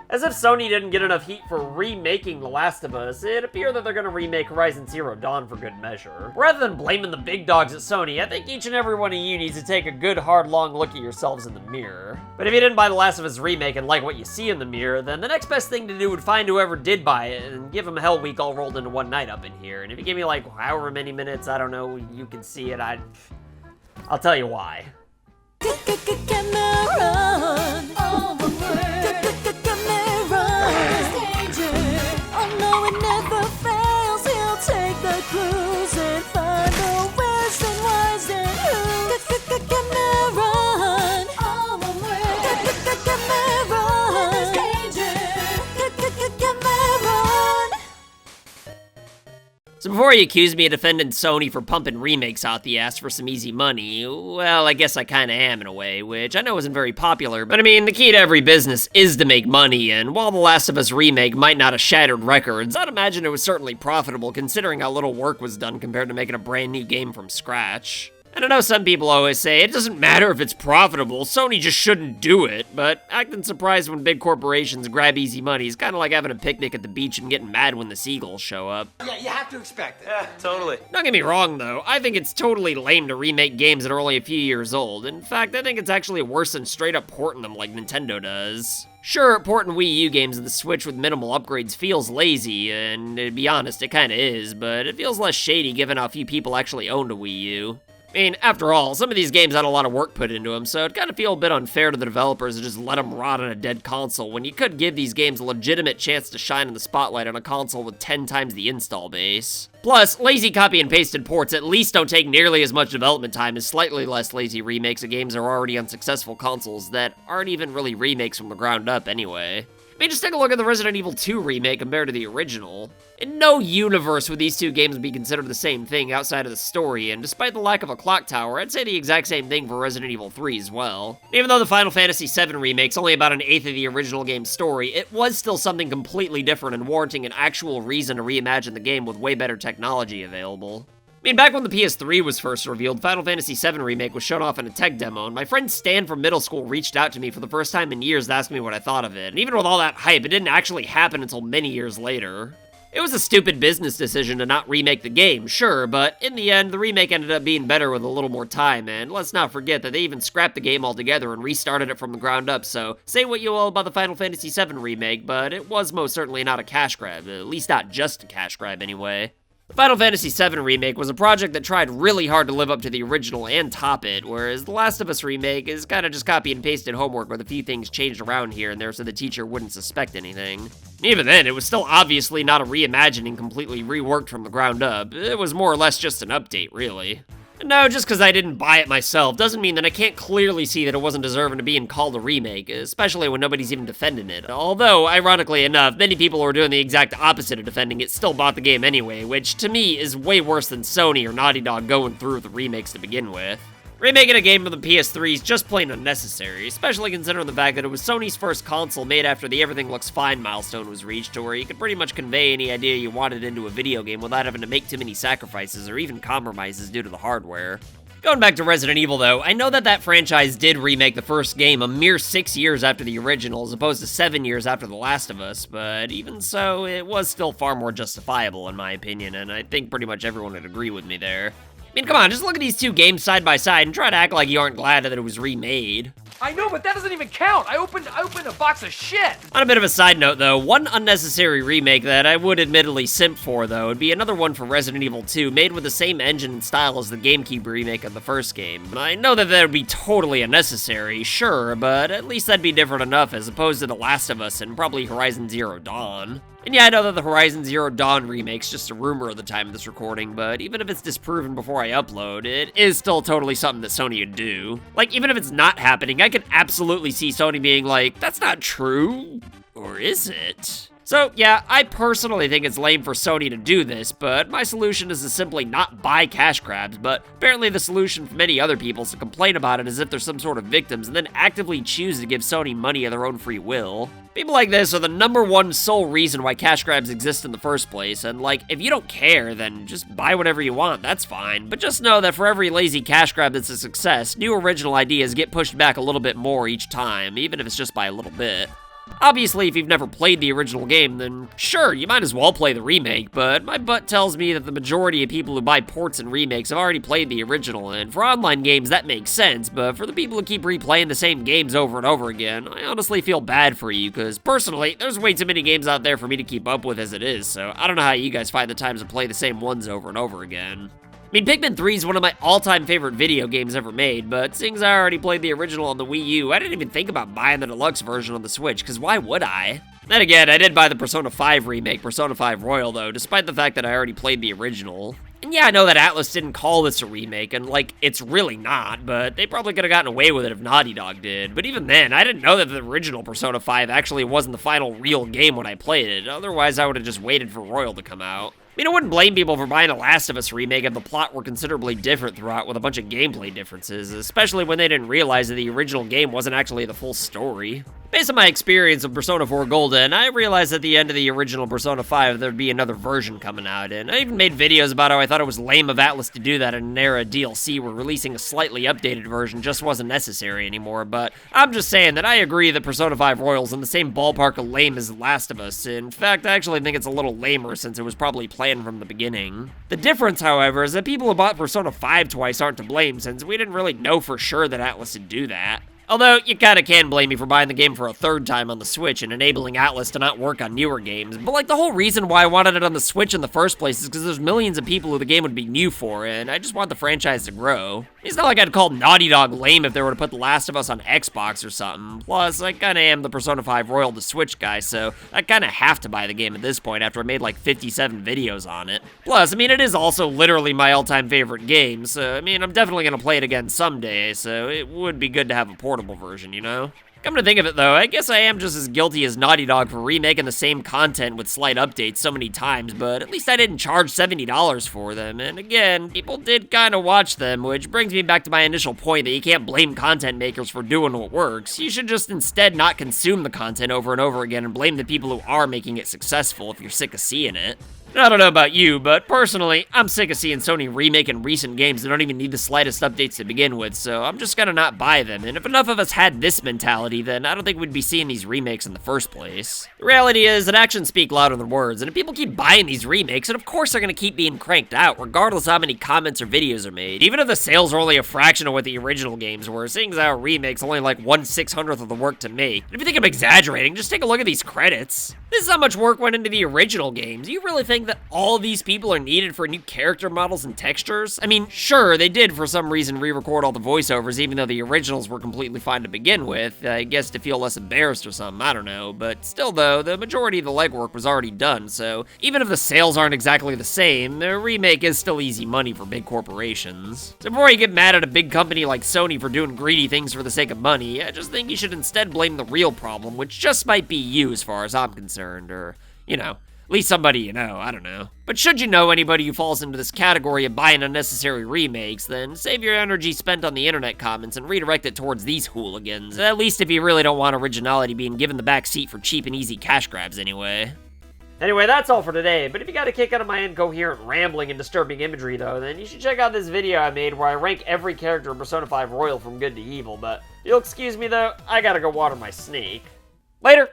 As if Sony didn't get enough heat for remaking The Last of Us, it appears that they're gonna remake Horizon Zero Dawn for good measure. Rather than blaming the big dogs at Sony, I think each and every one of you needs to take a good hard long look at yourselves in the mirror. But if you didn't buy The Last of Us remake and like what you see in the mirror, then the next best thing to do would find whoever did buy it and give them Hell Week all rolled into one night up in here. And if you give me like however many minutes, I don't know, you can see it, I'll tell you why. Cameron, all the word. Cameron, danger. Oh no, it never fails. He'll take the cruise and find the where's and why's and who. Cameron, all the word. Cameron, danger. Cameron. So before you accuse me of defending Sony for pumping remakes out the ass for some easy money, well, I guess I kinda am in a way, which I know isn't very popular, but I mean, the key to every business is to make money, and while The Last of Us remake might not have shattered records, I'd imagine it was certainly profitable considering how little work was done compared to making a brand new game from scratch. And I know some people always say, it doesn't matter if it's profitable, Sony just shouldn't do it, but acting surprised when big corporations grab easy money is kinda like having a picnic at the beach and getting mad when the seagulls show up. Yeah, you have to expect it. Yeah, totally. Don't get me wrong though, I think it's totally lame to remake games that are only a few years old. In fact, I think it's actually worse than straight up porting them like Nintendo does. Sure, porting Wii U games to the Switch with minimal upgrades feels lazy, and to be honest, it kinda is, but it feels less shady given how few people actually owned a Wii U. I mean, after all, some of these games had a lot of work put into them, so it'd kind of feel a bit unfair to the developers to just let them rot on a dead console when you could give these games a legitimate chance to shine in the spotlight on a console with 10 times the install base. Plus, lazy copy and pasted ports at least don't take nearly as much development time as slightly less lazy remakes of games that are already on successful consoles that aren't even really remakes from the ground up anyway. I mean, just take a look at the Resident Evil 2 remake compared to the original. In no universe would these two games be considered the same thing outside of the story, and despite the lack of a clock tower, I'd say the exact same thing for Resident Evil 3 as well. Even though the Final Fantasy VII remake's only about an eighth of the original game's story, it was still something completely different and warranting an actual reason to reimagine the game with way better technology available. I mean, back when the PS3 was first revealed, Final Fantasy VII Remake was shown off in a tech demo, and my friend Stan from middle school reached out to me for the first time in years to ask me what I thought of it, and even with all that hype, it didn't actually happen until many years later. It was a stupid business decision to not remake the game, sure, but in the end, the remake ended up being better with a little more time, and let's not forget that they even scrapped the game altogether and restarted it from the ground up, so say what you will about the Final Fantasy VII Remake, but it was most certainly not a cash grab, at least not just a cash grab anyway. The Final Fantasy VII Remake was a project that tried really hard to live up to the original and top it, whereas The Last of Us Remake is kinda just copy and pasted homework with a few things changed around here and there so the teacher wouldn't suspect anything. Even then, it was still obviously not a reimagining completely reworked from the ground up. It was more or less just an update, really. No, just because I didn't buy it myself doesn't mean that I can't clearly see that it wasn't deserving of being called a remake, especially when nobody's even defending it. Although, ironically enough, many people who are doing the exact opposite of defending it still bought the game anyway, which to me is way worse than Sony or Naughty Dog going through with the remakes to begin with. Remaking a game for the PS3 is just plain unnecessary, especially considering the fact that it was Sony's first console made after the everything looks fine milestone was reached, to where you could pretty much convey any idea you wanted into a video game without having to make too many sacrifices or even compromises due to the hardware. Going back to Resident Evil though, I know that that franchise did remake the first game a mere 6 years after the original as opposed to 7 years after The Last of Us, but even so, it was still far more justifiable in my opinion, and I think pretty much everyone would agree with me there. I mean, come on, just look at these two games side by side and try to act like you aren't glad that it was remade. I know, but that doesn't even count. I opened a box of shit. On a bit of a side note though, one unnecessary remake that I would admittedly simp for though would be another one for Resident Evil 2 made with the same engine and style as the GameCube remake of the first game. I know that would be totally unnecessary, sure, but at least that'd be different enough as opposed to The Last of Us and probably Horizon Zero Dawn. And yeah, I know that the Horizon Zero Dawn remake's just a rumor at the time of this recording, but even if it's disproven before I upload, it is still totally something that Sony would do. Like, even if it's not happening, I could absolutely see Sony being like, that's not true, or is it? So yeah, I personally think it's lame for Sony to do this, but my solution is to simply not buy cash grabs, but apparently the solution for many other people is to complain about it as if they're some sort of victims and then actively choose to give Sony money of their own free will. People like this are the #1 sole reason why cash grabs exist in the first place, and like, if you don't care, then just buy whatever you want, that's fine. But just know that for every lazy cash grab that's a success, new original ideas get pushed back a little bit more each time, even if it's just by a little bit. Obviously, if you've never played the original game, then sure, you might as well play the remake, but my butt tells me that the majority of people who buy ports and remakes have already played the original, and for online games that makes sense, but for the people who keep replaying the same games over and over again, I honestly feel bad for you, because personally, there's way too many games out there for me to keep up with as it is, so I don't know how you guys find the time to play the same ones over and over again. I mean, Pikmin 3 is one of my all-time favorite video games ever made, but seeing as I already played the original on the Wii U, I didn't even think about buying the deluxe version on the Switch, because why would I? Then again, I did buy the Persona 5 remake, Persona 5 Royal, though, despite the fact that I already played the original. And yeah, I know that Atlus didn't call this a remake, and like, it's really not, but they probably could have gotten away with it if Naughty Dog did. But even then, I didn't know that the original Persona 5 actually wasn't the final real game when I played it, otherwise I would have just waited for Royal to come out. I mean, I wouldn't blame people for buying a Last of Us remake if the plot were considerably different throughout with a bunch of gameplay differences, especially when they didn't realize that the original game wasn't actually the full story. Based on my experience of Persona 4 Golden, I realized at the end of the original Persona 5 there'd be another version coming out, and I even made videos about how I thought it was lame of Atlus to do that in an era of DLC where releasing a slightly updated version just wasn't necessary anymore, but I'm just saying that I agree that Persona 5 Royal's in the same ballpark of lame as Last of Us. In fact, I actually think it's a little lamer since it was probably planned from the beginning. The difference, however, is that people who bought Persona 5 twice aren't to blame since we didn't really know for sure that Atlus would do that. Although, you kinda can blame me for buying the game for a third time on the Switch and enabling Atlus to not work on newer games, but like the whole reason why I wanted it on the Switch in the first place is because there's millions of people who the game would be new for, and I just want the franchise to grow. It's not like I'd call Naughty Dog lame if they were to put The Last of Us on Xbox or something. Plus, I kinda am the Persona 5 Royal to Switch guy, so I kinda have to buy the game at this point after I made like 57 videos on it. Plus, I mean, it is also literally my all-time favorite game, so I mean, I'm definitely gonna play it again someday, so it would be good to have a portable version, you know? Come to think of it though, I guess I am just as guilty as Naughty Dog for remaking the same content with slight updates so many times, but at least I didn't charge $70 for them, and again, people did kinda watch them, which brings me back to my initial point that you can't blame content makers for doing what works. You should just instead not consume the content over and over again and blame the people who are making it successful if you're sick of seeing it. I don't know about you, but personally, I'm sick of seeing Sony remaking recent games that don't even need the slightest updates to begin with, so I'm just gonna not buy them, and if enough of us had this mentality, then I don't think we'd be seeing these remakes in the first place. The reality is that actions speak louder than words, and if people keep buying these remakes, then of course they're gonna keep being cranked out, regardless of how many comments or videos are made. Even if the sales are only a fraction of what the original games were, seeing as how a remake's only like 1/600th of the work to make. And if you think I'm exaggerating, just take a look at these credits. This is how much work went into the original games. You really think that all these people are needed for new character models and textures? I mean, sure, they did for some reason re-record all the voiceovers even though the originals were completely fine to begin with. I guess to feel less embarrassed or something, I don't know. But still though, the majority of the legwork was already done, so even if the sales aren't exactly the same, a remake is still easy money for big corporations. So before you get mad at a big company like Sony for doing greedy things for the sake of money, I just think you should instead blame the real problem, which just might be you as far as I'm concerned, or, you know, at least somebody you know, I don't know. But should you know anybody who falls into this category of buying unnecessary remakes, then save your energy spent on the internet comments and redirect it towards these hooligans, at least if you really don't want originality being given the back seat for cheap and easy cash grabs anyway. Anyway, that's all for today, but if you got a kick out of my incoherent rambling and disturbing imagery though, then you should check out this video I made where I rank every character in Persona 5 Royal from good to evil, but you'll excuse me though, I gotta go water my snake. Later!